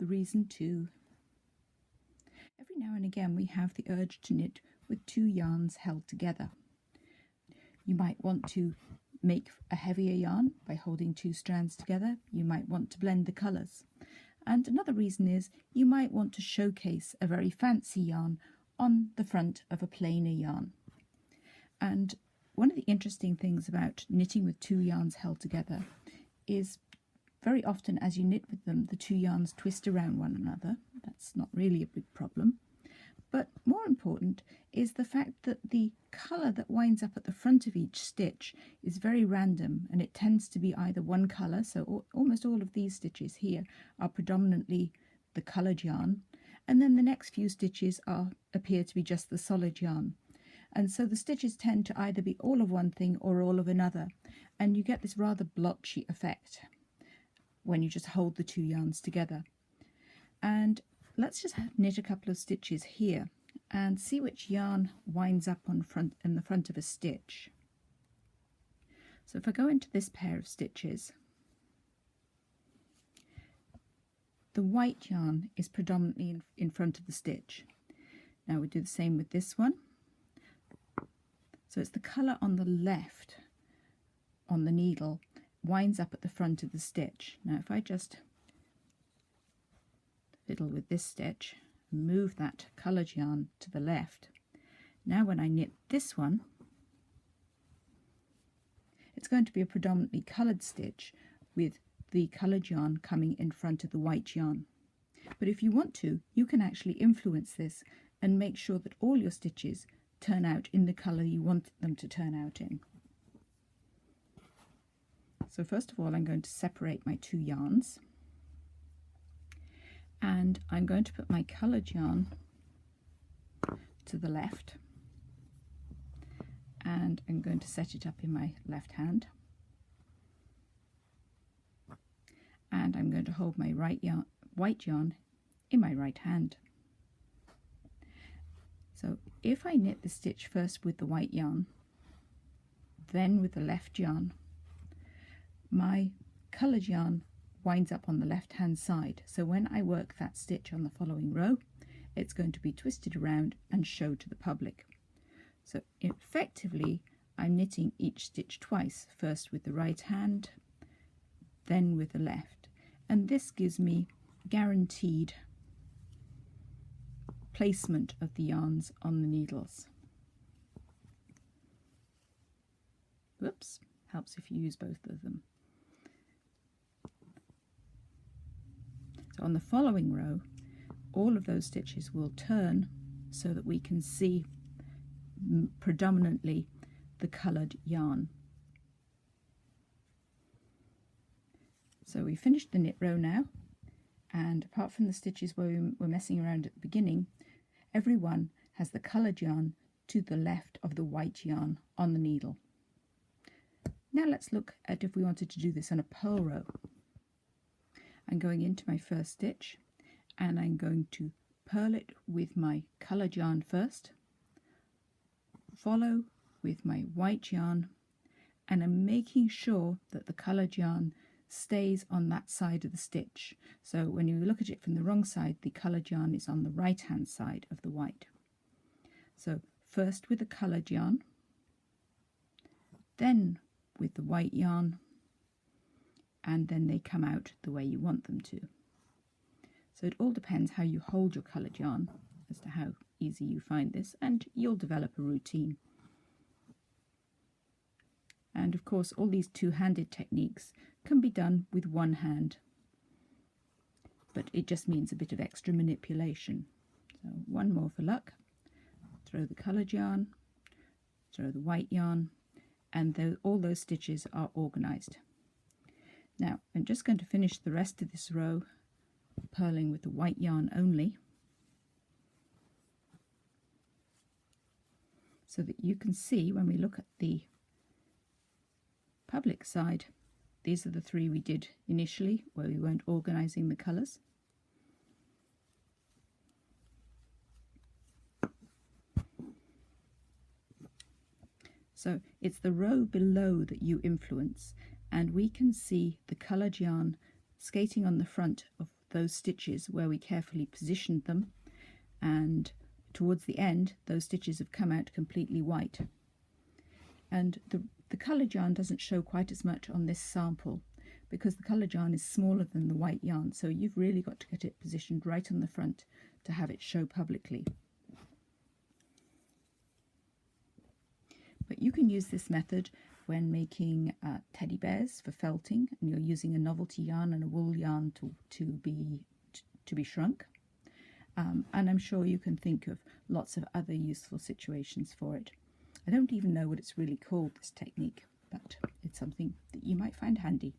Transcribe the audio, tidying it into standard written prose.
The reason 2. Every now and again we have the urge to knit with 2 yarns held together. You might want to make a heavier yarn by holding 2 strands together. You might want to blend the colours. And another reason is you might want to showcase a very fancy yarn on the front of a plainer yarn. And one of the interesting things about knitting with 2 yarns held together is very often as you knit with them, the 2 yarns twist around one another. That's not really a big problem. But more important is the fact that the colour that winds up at the front of each stitch is very random, and it tends to be either one colour, so almost all of these stitches here are predominantly the coloured yarn, and then the next few stitches appear to be just the solid yarn. And so the stitches tend to either be all of one thing or all of another, and you get this rather blotchy effect when you just hold the 2 yarns together. And let's just knit a couple of stitches here and see which yarn winds up in the front of a stitch. So if I go into this pair of stitches, the white yarn is predominantly in front of the stitch. Now we do the same with this one. So it's the colour on the left on the needle winds up at the front of the stitch. Now if I just fiddle with this stitch and move that coloured yarn to the left, now when I knit this one, it's going to be a predominantly coloured stitch with the coloured yarn coming in front of the white yarn. But if you want to, you can actually influence this and make sure that all your stitches turn out in the colour you want them to turn out in. So first of all, I'm going to separate my 2 yarns, and I'm going to put my coloured yarn to the left, and I'm going to set it up in my left hand, and I'm going to hold my white yarn in my right hand. So if I knit the stitch first with the white yarn, then with the left yarn, my coloured yarn winds up on the left hand side. So when I work that stitch on the following row, it's going to be twisted around and show to the public. So effectively I'm knitting each stitch twice, first with the right hand, then with the left. And this gives me guaranteed placement of the yarns on the needles. Whoops, helps if you use both of them. So on the following row, all of those stitches will turn so that we can see predominantly the coloured yarn. So we finished the knit row now, and apart from the stitches where we were messing around at the beginning, every one has the coloured yarn to the left of the white yarn on the needle. Now let's look at if we wanted to do this on a purl row. I'm going into my first stitch and I'm going to purl it with my coloured yarn first, follow with my white yarn, and I'm making sure that the coloured yarn stays on that side of the stitch. So when you look at it from the wrong side, the coloured yarn is on the right hand side of the white. So first with the coloured yarn, then with the white yarn, and then they come out the way you want them to. So it all depends how you hold your coloured yarn as to how easy you find this, and you'll develop a routine. And of course all these two-handed techniques can be done with one hand, but it just means a bit of extra manipulation. So one more for luck. Throw the coloured yarn, throw the white yarn, and all those stitches are organised. Now I'm just going to finish the rest of this row purling with the white yarn only, so that you can see when we look at the public side, these are the 3 we did initially where we weren't organising the colours. So it's the row below that you influence, and we can see the coloured yarn skating on the front of those stitches where we carefully positioned them, and towards the end those stitches have come out completely white. And the coloured yarn doesn't show quite as much on this sample because the coloured yarn is smaller than the white yarn, so you've really got to get it positioned right on the front to have it show publicly. But you can use this method when making teddy bears for felting, and you're using a novelty yarn and a wool yarn to be shrunk. And I'm sure you can think of lots of other useful situations for it. I don't even know what it's really called, this technique, but it's something that you might find handy.